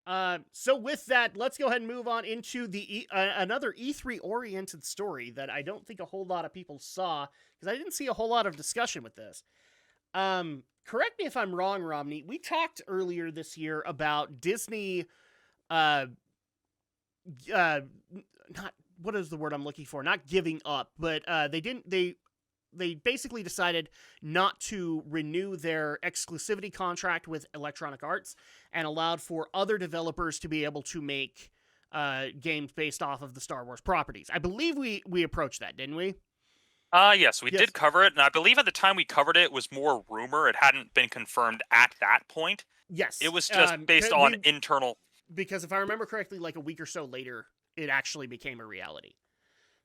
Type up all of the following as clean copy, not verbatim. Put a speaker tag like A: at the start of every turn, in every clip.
A: So with that, let's go ahead and move on into the another E3 oriented story that I don't think a whole lot of people saw because I didn't see a whole lot of discussion with this. Correct me if I'm wrong, Romney. We talked earlier this year about Disney. Uh, not what is the word I'm looking for? Not giving up, but they didn't. They basically decided not to renew their exclusivity contract with Electronic Arts and allowed for other developers to be able to make games based off of the Star Wars properties. I believe we approached that, didn't we?
B: Yes, we
A: Yes.
B: did cover it, and I believe at the time we covered it, it was more rumor. It hadn't been confirmed at that point. It
A: Yes.
B: was just based on internal.
A: Because if I remember correctly, like a week or so later, it actually became a reality.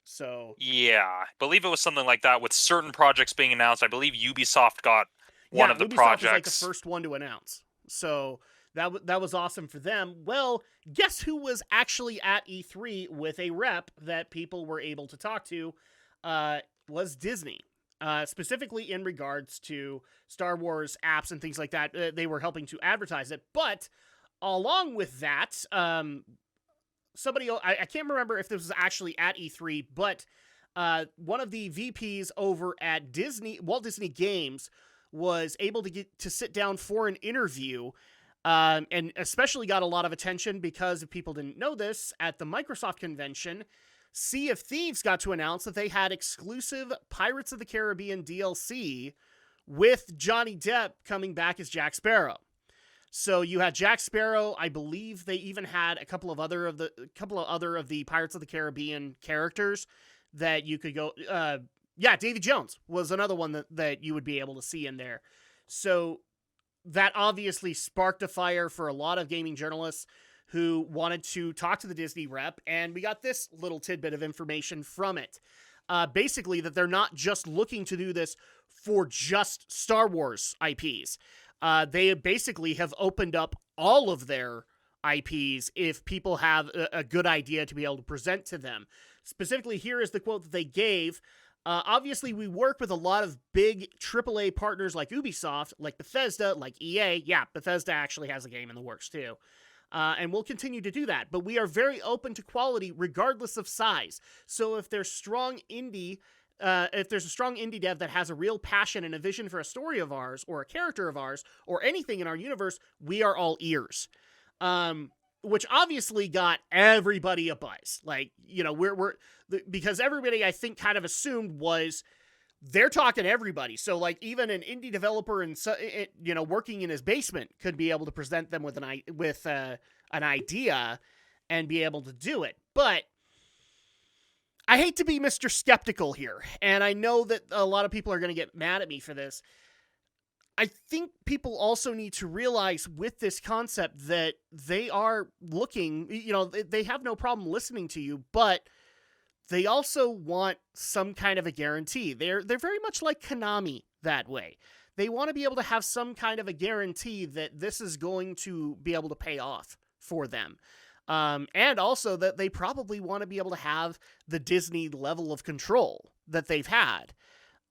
A: So
B: Yeah, I believe it was something like that with certain projects being announced. I believe Ubisoft got one
A: yeah,
B: of the
A: Ubisoft was like the
B: projects.
A: first one to announce. So that was awesome for them. Well, guess who was actually at E3 with a rep that people were able to talk to? Was Disney. Specifically in regards to Star Wars apps and things like that. They were helping to advertise it. But along with that, somebody, I can't remember if this was actually at E3, but one of the VPs over at Walt Disney Games, was able to get to sit down for an interview, and especially got a lot of attention because if people didn't know this, at the Microsoft convention, Sea of Thieves got to announce that they had exclusive Pirates of the Caribbean DLC with Johnny Depp coming back as Jack Sparrow. So you had Jack Sparrow. I believe they even had a couple of other of the Pirates of the Caribbean characters that you could go. Yeah, Davy Jones was another one that you would be able to see in there. So that obviously sparked a fire for a lot of gaming journalists who wanted to talk to the Disney rep, and we got this little tidbit of information from it. Basically, that they're not just looking to do this for just Star Wars IPs. They basically have opened up all of their IPs if people have a good idea to be able to present to them. Specifically, here is the quote that they gave. Obviously, we work with a lot of big AAA partners like Ubisoft, like Bethesda, like EA. Yeah, Bethesda actually has a game in the works too. And we'll continue to do that. But we are very open to quality regardless of size. So if there's if there's a strong indie dev that has a real passion and a vision for a story of ours or a character of ours or anything in our universe, we are all ears. Which obviously got everybody a buzz. Like, because everybody, I think, kind of assumed was they're talking to everybody. So, like, even an indie developer and working in his basement could be able to present them with an idea and be able to do it. But I hate to be Mr. Skeptical here, and I know that a lot of people are going to get mad at me for this. I think people also need to realize with this concept that they are looking, they have no problem listening to you, but they also want some kind of a guarantee. They're very much like Konami that way. They want to be able to have some kind of a guarantee that this is going to be able to pay off for them. And also that they probably want to be able to have the Disney level of control that they've had.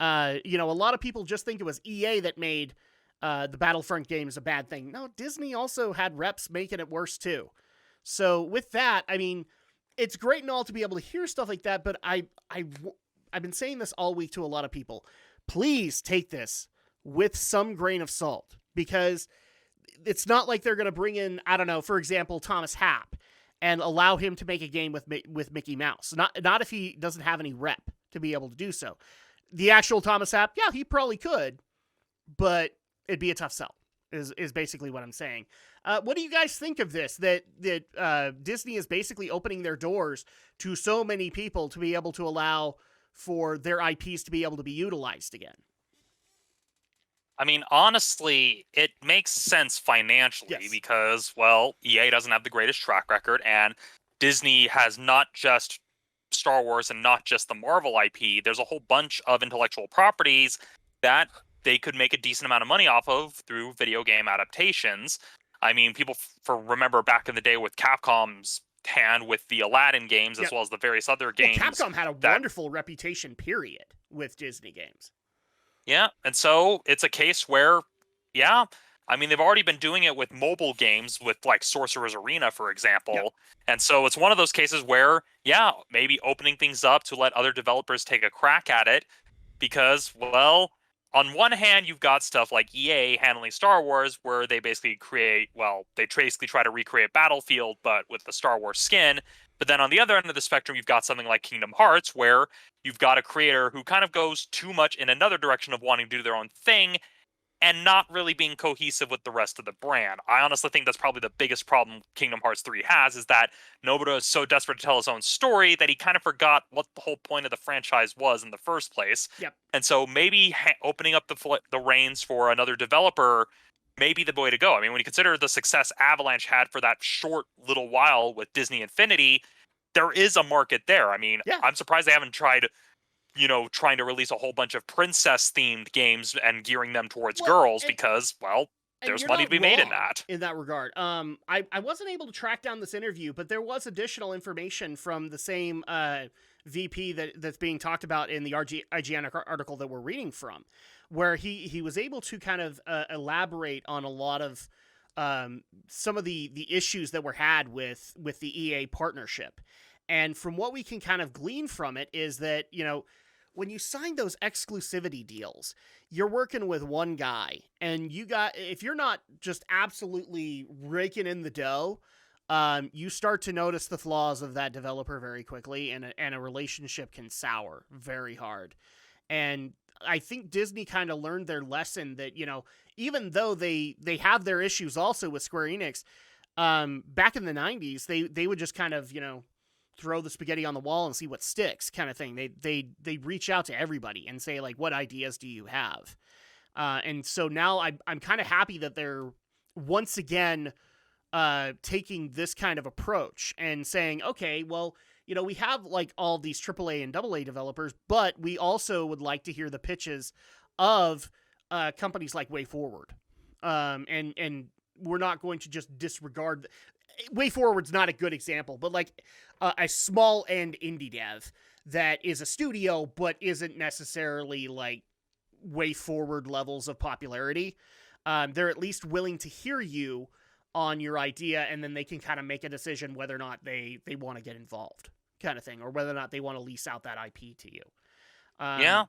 A: A lot of people just think it was EA that made the Battlefront games a bad thing. No, Disney also had reps making it worse too. So with that, I mean, it's great and all to be able to hear stuff like that, but I've been saying this all week to a lot of people. Please take this with some grain of salt, because it's not like they're going to bring in, I don't know, for example, Thomas Happ and allow him to make a game with Mickey Mouse. Not if he doesn't have any rep to be able to do so. The actual Thomas Happ, yeah, he probably could, but it'd be a tough sell, is basically what I'm saying. What do you guys think of this? That Disney is basically opening their doors to so many people to be able to allow for their IPs to be able to be utilized again.
B: I mean, honestly, it makes sense financially because, well, EA doesn't have the greatest track record, and Disney has not just Star Wars and not just the Marvel IP. There's a whole bunch of intellectual properties that they could make a decent amount of money off of through video game adaptations. I mean, people remember back in the day with Capcom's hand with the Aladdin games, as well as the various other games.
A: Capcom had a wonderful reputation, period, with Disney games.
B: Yeah, and so it's a case where, yeah, I mean, they've already been doing it with mobile games with like Sorcerer's Arena, for
A: Yep.
B: example. And so it's one of those cases where, yeah, maybe opening things up to let other developers take a crack at it because, well, on one hand, you've got stuff like EA handling Star Wars, where they basically they basically try to recreate Battlefield, but with the Star Wars skin. But then on the other end of the spectrum, you've got something like Kingdom Hearts, where you've got a creator who kind of goes too much in another direction of wanting to do their own thing and not really being cohesive with the rest of the brand. I honestly think that's probably the biggest problem Kingdom Hearts 3 has, is that Nobuo is so desperate to tell his own story that he kind of forgot what the whole point of the franchise was in the first place.
A: Yep.
B: And so maybe opening up the reins for another developer may be the way to go. I mean, when you consider the success Avalanche had for that short little while with Disney Infinity, there is a market there. I mean,
A: Yeah.
B: I'm surprised they haven't tried trying to release a whole bunch of princess themed games and gearing them towards
A: Well,
B: girls because, well,
A: and
B: there's
A: you're
B: money
A: not
B: to be made in
A: wrong
B: that.
A: in that regard. I wasn't able to track down this interview, but there was additional information from the same VP that's being talked about in the IGN article that we're reading from, where he was able to kind of elaborate on a lot of some of the issues that were had with the EA partnership. And from what we can kind of glean from it is that, when you sign those exclusivity deals, you're working with one guy, and if you're not just absolutely raking in the dough, you start to notice the flaws of that developer very quickly, and a relationship can sour very hard. And I think Disney kind of learned their lesson that, even though they have their issues also with Square Enix, back in the 90s, they would just kind of, throw the spaghetti on the wall and see what sticks kind of thing. They reach out to everybody and say, like, what ideas do you have? And so now I'm kind of happy that they're once again taking this kind of approach and saying, okay, well, we have like all these AAA and AA developers, but we also would like to hear the pitches of companies like Way Forward. And we're not going to just disregard. Way Forward's not a good example, but like a small end indie dev that is a studio but isn't necessarily like Way Forward levels of popularity. They're at least willing to hear you on your idea, and then they can kind of make a decision whether or not they want to get involved, kind of thing, or whether or not they want to lease out that IP to you.
B: Yeah.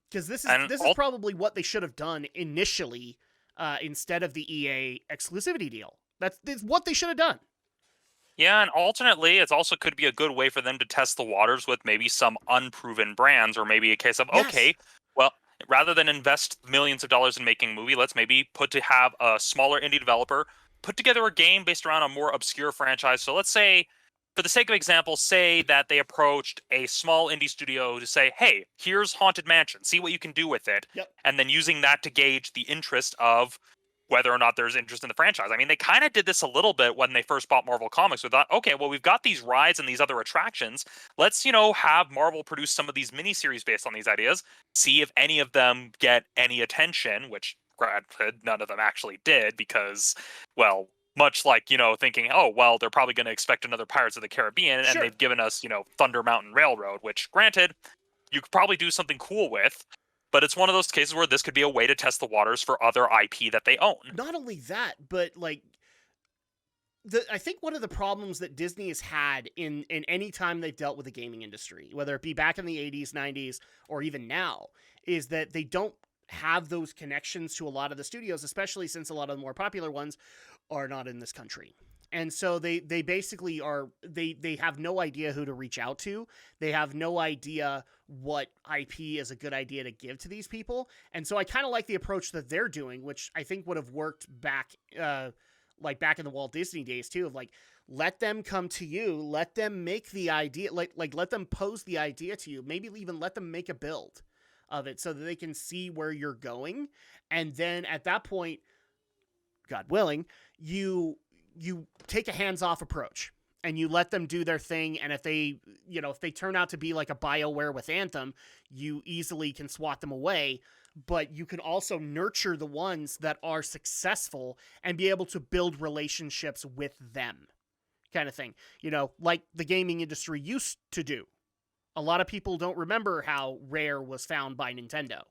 A: Because this
B: And
A: is probably what they should have done initially, instead of the EA exclusivity deal. That's what they should have done.
B: yeah, and alternately, it also could be a good way for them to test the waters with maybe some unproven brands, or maybe a case of,
A: Yes.
B: okay, well, rather than invest millions of dollars in making a movie, let's maybe have a smaller indie developer put together a game based around a more obscure franchise. So let's say, for the sake of example, say that they approached a small indie studio to say, hey, here's Haunted Mansion, see what you can do with it.
A: Yep.
B: And then using that to gauge the interest of whether or not there's interest in the franchise. I mean, they kind of did this a little bit when they first bought Marvel Comics. We thought, okay, well, we've got these rides and these other attractions. Let's, have Marvel produce some of these miniseries based on these ideas, see if any of them get any attention, which granted, none of them actually did because, well, much like, thinking, oh, well, they're probably going to expect another Pirates of the Caribbean, and
A: Sure.
B: they've given us, Thunder Mountain Railroad, which, granted, you could probably do something cool with. But it's one of those cases where this could be a way to test the waters for other IP that they own.
A: Not only that, but like I think one of the problems that Disney has had in any time they've dealt with the gaming industry, whether it be back in the 80s, 90s, or even now, is that they don't have those connections to a lot of the studios, especially since a lot of the more popular ones are not in this country. And so they basically they have no idea who to reach out to. They have no idea what IP is a good idea to give to these people. And so I kind of like the approach that they're doing, which I think would have worked back back in the Walt Disney days too, of like, let them come to you, let them make the idea, like let them pose the idea to you, maybe even let them make a build of it so that they can see where you're going. And then at that point, God willing, you take a hands-off approach and you let them do their thing. And if they turn out to be like a BioWare with Anthem, you easily can swat them away. But you can also nurture the ones that are successful and be able to build relationships with them, kind of thing. Like the gaming industry used to do. A lot of people don't remember how Rare was found by Nintendo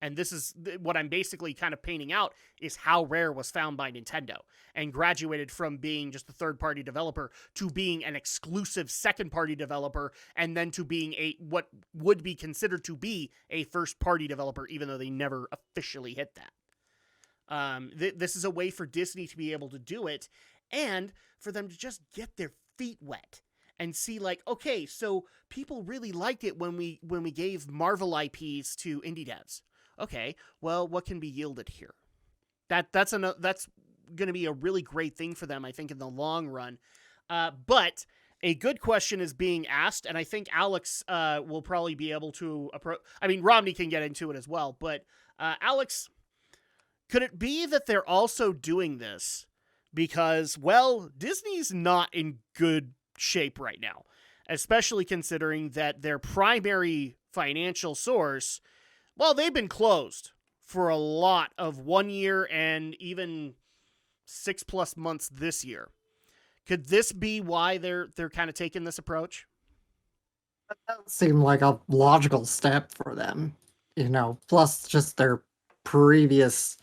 A: and this is what I'm basically kind of painting out, is how Rare was found by Nintendo and graduated from being just a third-party developer to being an exclusive second-party developer, and then to being what would be considered to be a first-party developer, even though they never officially hit that. This is a way for Disney to be able to do it, and for them to just get their feet wet and see, like, okay, so people really liked it when we gave Marvel IPs to indie devs. Okay, well, what can be yielded here? That's going to be a really great thing for them, I think, in the long run. But a good question is being asked, and I think Alex will probably be able to approach. I mean, Romney can get into it as well, but Alex, could it be that they're also doing this because, well, Disney's not in good shape right now, especially considering that their primary financial source, well, they've been closed for a lot of 1 year and even 6+ months this year. Could this be why they're kind of taking this approach?
C: That seemed like a logical step for them, plus just their previous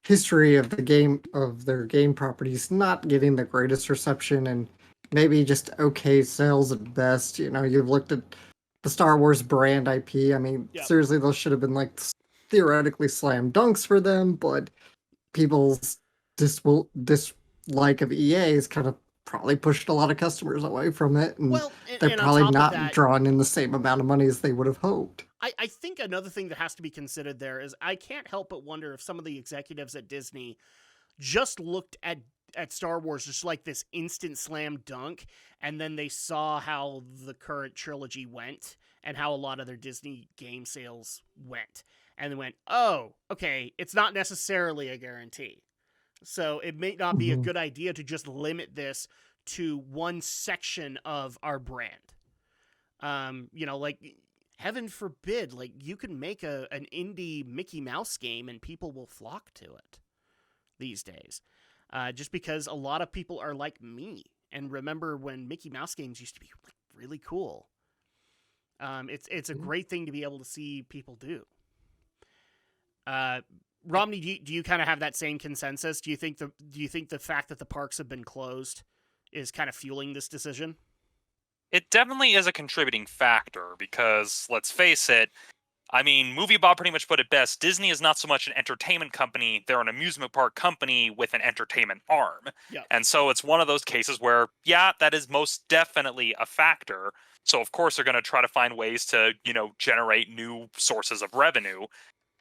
C: history of their game properties not getting the greatest reception and maybe just okay sales at best. You've looked at the Star Wars brand IP. I mean,
A: Yep.
C: Seriously, those should have been like theoretically slam dunks for them, but people's dislike of EA has kind of probably pushed a lot of customers away from it, and they're
A: and
C: probably
A: on top
C: not
A: of that,
C: drawing in the same amount of money as they would have hoped.
A: I think another thing that has to be considered there is I can't help but wonder if some of the executives at Disney just looked at Star Wars just like this instant slam dunk, and then they saw how the current trilogy went and how a lot of their Disney game sales went, and they went, oh, okay, it's not necessarily a guarantee. So it may not be a good idea to just limit this to one section of our brand. Like, heaven forbid, like, you can make an indie Mickey Mouse game and people will flock to it these days. Just because a lot of people are like me and remember when Mickey Mouse games used to be like really cool. It's a great thing to be able to see people do. Romney, do you kind of have that same consensus? Do you think the fact that the parks have been closed is kind of fueling this decision?
B: It definitely is a contributing factor because, let's face it, I mean, Movie Bob pretty much put it best. Disney is not so much an entertainment company. They're an amusement park company with an entertainment arm.
A: Yep.
B: And so it's one of those cases where, yeah, that is most definitely a factor. So, of course, they're going to try to find ways to, generate new sources of revenue.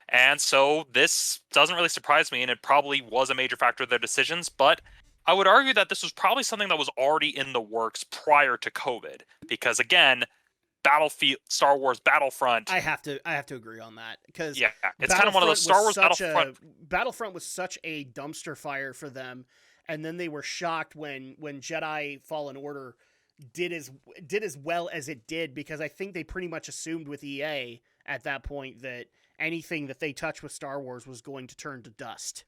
B: And so this doesn't really surprise me, and it probably was a major factor of their decisions, but I would argue that this was probably something that was already in the works prior to COVID, because again, Battlefield, Star Wars Battlefront.
A: I have to agree on that, because
B: yeah, it's kind of one of those Star Wars
A: Battlefront was such a dumpster fire for them, and then they were shocked when Jedi Fallen Order did as well as it did, because I think they pretty much assumed with EA at that point that anything that they touched with Star Wars was going to turn to dust.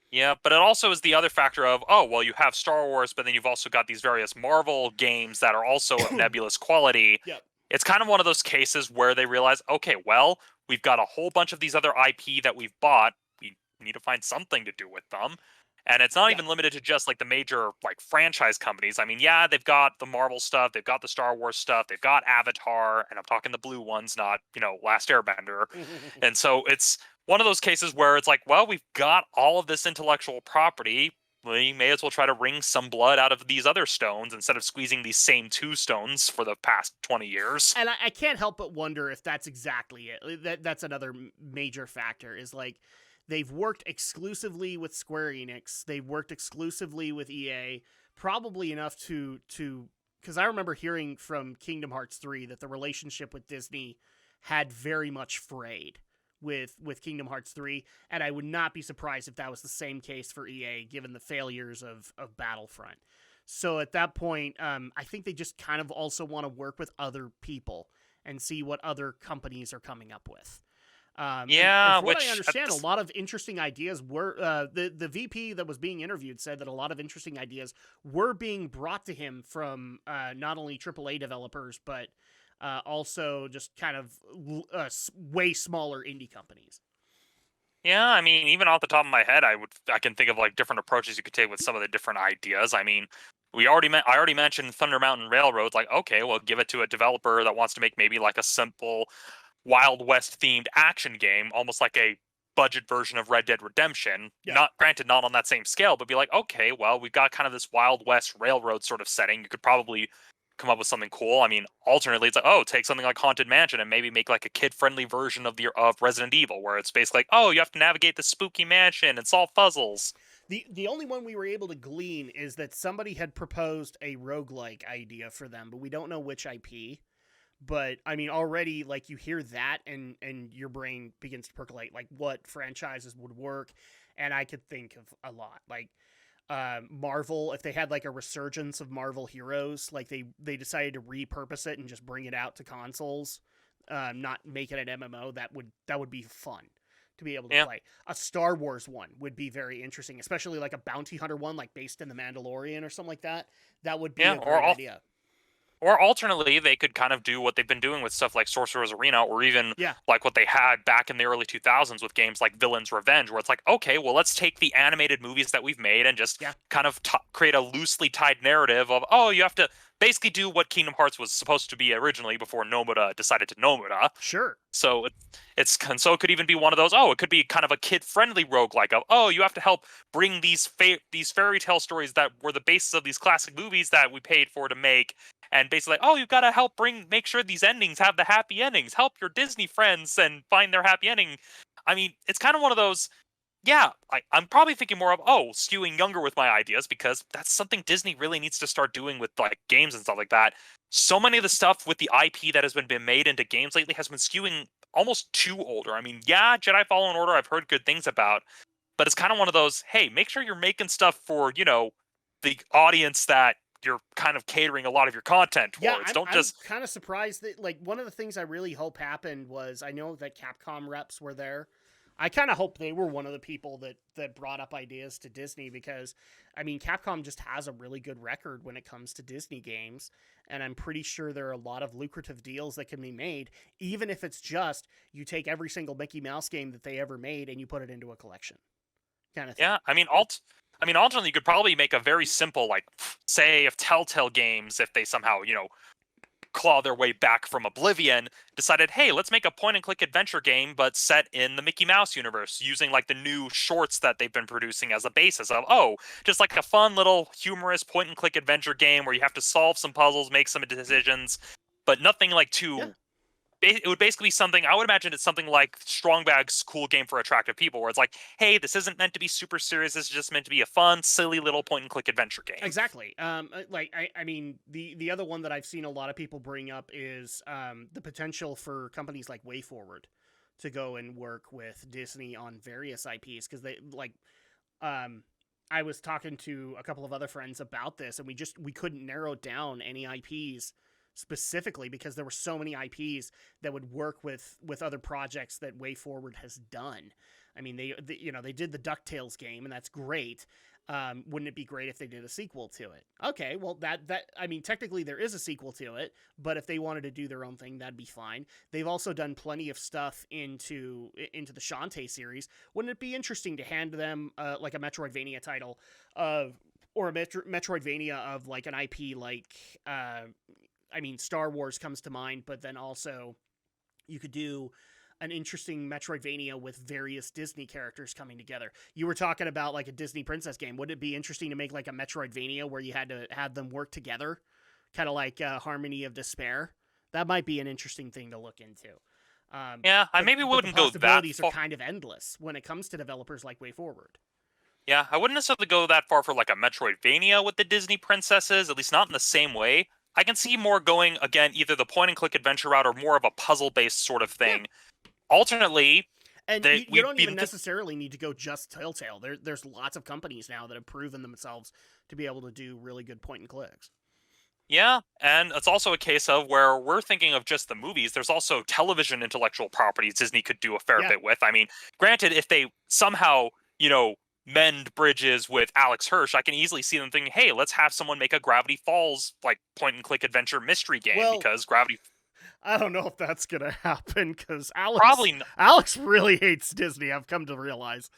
B: Yeah, but it also is the other factor of, oh, well, you have Star Wars, but then you've also got these various Marvel games that are also of nebulous quality.
A: Yep.
B: It's kind of one of those cases where they realize, okay, well, we've got a whole bunch of these other IP that we've bought. We need to find something to do with them. And it's not even limited to just like the major like franchise companies. I mean, yeah, they've got the Marvel stuff, they've got the Star Wars stuff, they've got Avatar, and I'm talking the blue ones, not, Last Airbender. And so it's one of those cases where it's like, well, we've got all of this intellectual property. We may as well try to wring some blood out of these other stones instead of squeezing these same two stones for the past 20 years.
A: And I can't help but wonder if that's exactly it. That's another major factor, is like, they've worked exclusively with Square Enix. They've worked exclusively with EA, probably enough to because I remember hearing from Kingdom Hearts 3 that the relationship with Disney had very much frayed with Kingdom Hearts 3, and I would not be surprised if that was the same case for EA, given the failures of Battlefront. So at that point, I think they just kind of also want to work with other people and see what other companies are coming up with. And from what I understand, a lot of interesting ideas were the VP that was being interviewed said that a lot of interesting ideas were being brought to him from not only AAA developers, but also just kind of way smaller indie companies.
B: Yeah, I mean, even off the top of my head, I can think of like different approaches you could take with some of the different ideas. I mean, I already mentioned Thunder Mountain Railroads. Like, okay, well, give it to a developer that wants to make maybe like a simple Wild West themed action game, almost like a budget version of Red Dead Redemption.
A: Yeah.
B: Not granted, not on that same scale, but be like, okay, well, we've got kind of this Wild West railroad sort of setting. You could probably come up with something cool. I mean, alternately, it's like, oh, take something like Haunted Mansion and maybe make like a kid-friendly version of Resident Evil, where it's basically like, oh, you have to navigate the spooky mansion and solve puzzles.
A: The only one we were able to glean is that somebody had proposed a roguelike idea for them, but we don't know which IP. But I mean, already like you hear that and your brain begins to percolate like what franchises would work, and I could think of a lot like Marvel, if they had like a resurgence of Marvel heroes, like they decided to repurpose it and just bring it out to consoles, not make it an MMO. That would be fun to be able to
B: Yeah,
A: play. A Star Wars one would be very interesting, especially like a bounty hunter one, like based in the Mandalorian or something like that. That would be
B: yeah,
A: a great idea.
B: or alternately, they could kind of do what they've been doing with stuff like Sorcerer's Arena, or even
A: Yeah,
B: like what they had back in the early 2000s with games like Villain's Revenge, where it's like, okay, well, let's take the animated movies that we've made and just
A: yeah,
B: kind of create a loosely tied narrative of, oh, you have to basically do what Kingdom Hearts was supposed to be originally before Nomura decided to Nomura.
A: sure.
B: So and so it could even be one of those. Oh, it could be kind of a kid-friendly roguelike of, oh, you have to help bring these fairy tale stories that were the basis of these classic movies that we paid for to make, and basically, like, oh, you've got to help make sure these endings have the happy endings. Help your Disney friends and find their happy ending. I mean, it's kind of one of those. Yeah, I'm probably thinking more of, oh, skewing younger with my ideas, because that's something Disney really needs to start doing with like games and stuff like that. So many of the stuff with the IP that has been made into games lately has been skewing almost too older. I mean, yeah, Jedi Fallen Order I've heard good things about, but it's kind of one of those, hey, make sure you're making stuff for, the audience that you're kind of catering a lot of your content
A: Yeah,
B: towards.
A: I'm
B: Don't
A: I'm
B: just
A: kind of surprised that like one of the things I really hope happened was I know that Capcom reps were there. I kind of hope they were one of the people that brought up ideas to Disney because I mean Capcom just has a really good record when it comes to Disney games and I'm pretty sure there are a lot of lucrative deals that can be made even if it's just you take every single Mickey Mouse game that they ever made and you put it into a collection kind of thing.
B: Yeah, I mean, alternately, you could probably make a very simple, like, say, if Telltale Games, if they somehow, claw their way back from Oblivion, decided, hey, let's make a point-and-click adventure game, but set in the Mickey Mouse universe, using, like, the new shorts that they've been producing as a basis of, oh, just like a fun little humorous point-and-click adventure game where you have to solve some puzzles, make some decisions, but nothing, like,
A: Yeah.
B: too it would basically be something. I would imagine it's something like Strongbag's cool game for attractive people, where it's like, hey, this isn't meant to be super serious. This is just meant to be a fun, silly little point and click adventure game.
A: Exactly. Like I mean, the other one that I've seen a lot of people bring up is the potential for companies like WayForward to go and work with Disney on various IPs because they like. Um, I was talking to a couple of other friends about this, and we couldn't narrow down any IPs specifically because there were so many IPs that would work with other projects that WayForward has done. I mean, they did the DuckTales game, and that's great. Wouldn't it be great if they did a sequel to it? Okay, well that I mean technically there is a sequel to it, but if they wanted to do their own thing, that'd be fine. They've also done plenty of stuff into the Shantae series. Wouldn't it be interesting to hand them like a Metroidvania title of or a Metroidvania of like an IP like I mean Star Wars comes to mind, but then also you could do an interesting Metroidvania with various Disney characters coming together. You were talking about like a Disney princess game. Would it be interesting to make like a Metroidvania where you had to have them work together, kind of like Harmony of Despair? That might be an interesting thing to look into.
B: Yeah, I maybe
A: But the
B: wouldn't go that
A: possibilities are
B: far.
A: kind of endless when it comes to developers like WayForward.
B: Yeah, I wouldn't necessarily go that far for like a Metroidvania with the Disney princesses, at least not in the same way. I can see more going, again, either the point and click adventure route or more of a puzzle based sort of
A: Yeah,
B: thing. Alternately,
A: and
B: they
A: you
B: we've
A: don't even
B: been
A: necessarily need to go just Telltale. There's lots of companies now that have proven themselves to be able to do really good point and clicks.
B: Yeah, and it's also a case of where we're thinking of just the movies. There's also television intellectual properties Disney could do a fair
A: Yeah,
B: bit with. I mean, granted, if they somehow, mend bridges with Alex Hirsch, I can easily see them thinking, hey, let's have someone make a Gravity Falls like point and click adventure mystery game,
A: well,
B: because Gravity.
A: I don't know if that's gonna happen because
B: Probably not.
A: Alex really hates Disney. I've come to realize.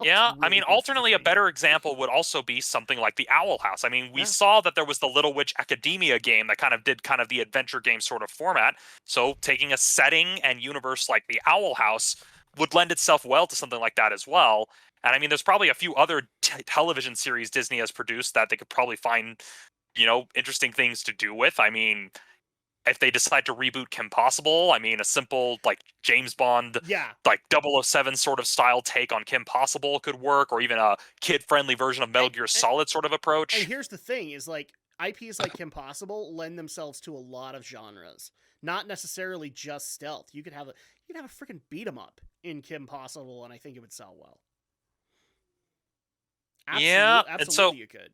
B: Yeah, I
A: Really
B: mean,
A: hates
B: alternately, a
A: Disney.
B: better example would also be something like the Owl House. I mean, we
A: Yeah.
B: saw that there was the Little Witch Academia game that kind of did kind of the adventure game sort of format. So taking a setting and universe like the Owl House would lend itself well to something like that as well. And I mean, there's probably a few other television series Disney has produced that they could probably find, interesting things to do with. I mean, if they decide to reboot Kim Possible, I mean, a simple like James Bond,
A: Yeah.
B: like 007 sort of style take on Kim Possible could work, or even a kid-friendly version of Metal Gear Solid sort of
A: And
B: approach.
A: here's the thing: is like IPs like Kim Possible lend themselves to a lot of genres, not necessarily just stealth. You could have a freaking beat 'em up in Kim Possible, and I think it would sell well.
B: Yeah,
A: Absolutely, you could.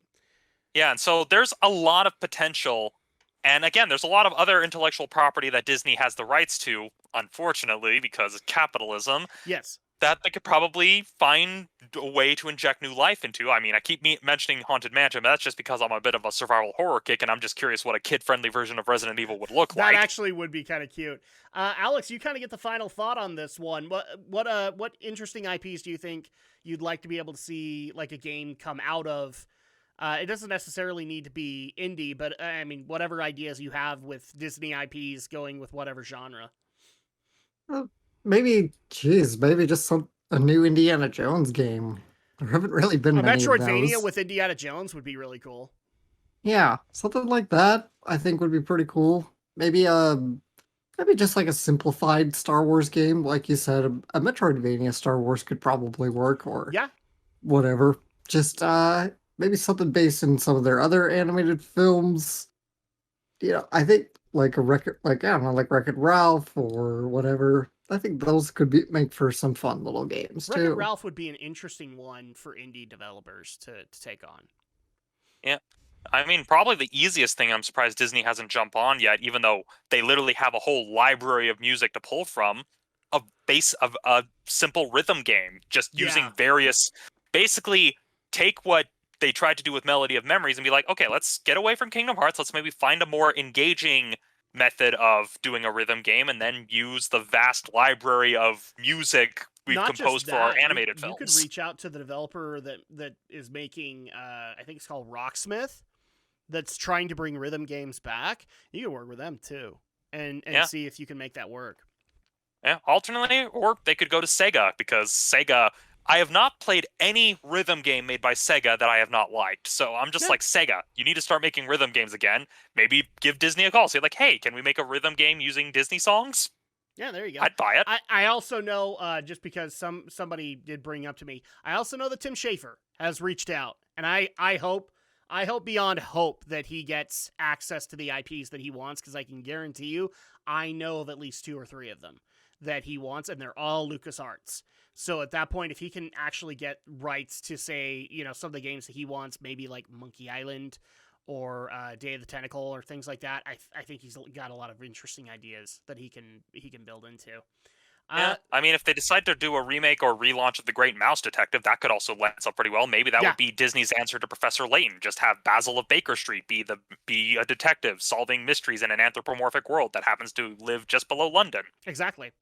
B: and so there's a lot of potential. And again, there's a lot of other intellectual property that Disney has the rights to, unfortunately, because of capitalism,
A: Yes.
B: that they could probably find a way to inject new life into. I mean, I keep mentioning Haunted Mansion, but that's just because I'm a bit of a survival horror kick, and I'm just curious what a kid-friendly version of Resident Evil would look
A: That
B: like.
A: actually would be kind of cute. Alex, you kind of get the final thought on this one. What interesting IPs do you think you'd like to be able to see like a game come out of? It doesn't necessarily need to be indie, but I mean, whatever ideas you have with Disney IPs going with whatever genre.
C: Maybe, geez, maybe just a new Indiana Jones game. There haven't really been
A: A
C: many of
A: Metroidvania
C: those.
A: with Indiana Jones would be really cool.
C: Yeah, something like that I think would be pretty cool. Maybe just like a simplified Star Wars game, like you said, a Metroidvania Star Wars could probably work, or
A: Yeah.
C: whatever. Just maybe something based in some of their other animated films. I think like a record, like I don't know, like Wreck-It Ralph or whatever. I think those could make for some fun little games
A: Wreck-It
C: too.
A: Ralph would be an interesting one for indie developers to take on.
B: Yeah. I mean, probably the easiest thing I'm surprised Disney hasn't jumped on yet, even though they literally have a whole library of music to pull from, of a simple rhythm game, just
A: Yeah.
B: using various, basically take what they tried to do with Melody of Memories and be like, okay, let's get away from Kingdom Hearts, let's maybe find a more engaging method of doing a rhythm game, and then use the vast library of music we've
A: Not just
B: composed for our
A: that,
B: animated
A: you could
B: films.
A: reach out to the developer that is making I think it's called Rocksmith, that's trying to bring rhythm games back. You can work with them too, and
B: Yeah.
A: see if you can make that work.
B: Yeah, alternately, or they could go to Sega, because Sega, I have not played any rhythm game made by Sega that I have not liked. So I'm just
A: Yeah.
B: like, Sega, you need to start making rhythm games again. Maybe give Disney a call. Say like, hey, can we make a rhythm game using Disney songs?
A: Yeah, there you go.
B: I'd buy it.
A: I also know, just because somebody did bring up to me, I also know that Tim Schafer has reached out, and I hope beyond hope that he gets access to the IPs that he wants, because I can guarantee you, I know of at least 2 or 3 of them that he wants, and they're all LucasArts. So at that point, if he can actually get rights to, say, some of the games that he wants, maybe like Monkey Island or Day of the Tentacle or things like that, I think he's got a lot of interesting ideas that he can build into.
B: Yeah, I mean, if they decide to do a remake or relaunch of The Great Mouse Detective, that could also lend itself pretty well. Maybe that
A: Yeah.
B: would be Disney's answer to Professor Layton. Just have Basil of Baker Street be a detective solving mysteries in an anthropomorphic world that happens to live just below London.
A: Exactly.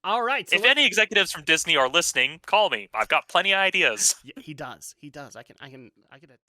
A: All right. So
B: If any executives from Disney are listening, call me. I've got plenty of ideas.
A: he does. I can attest.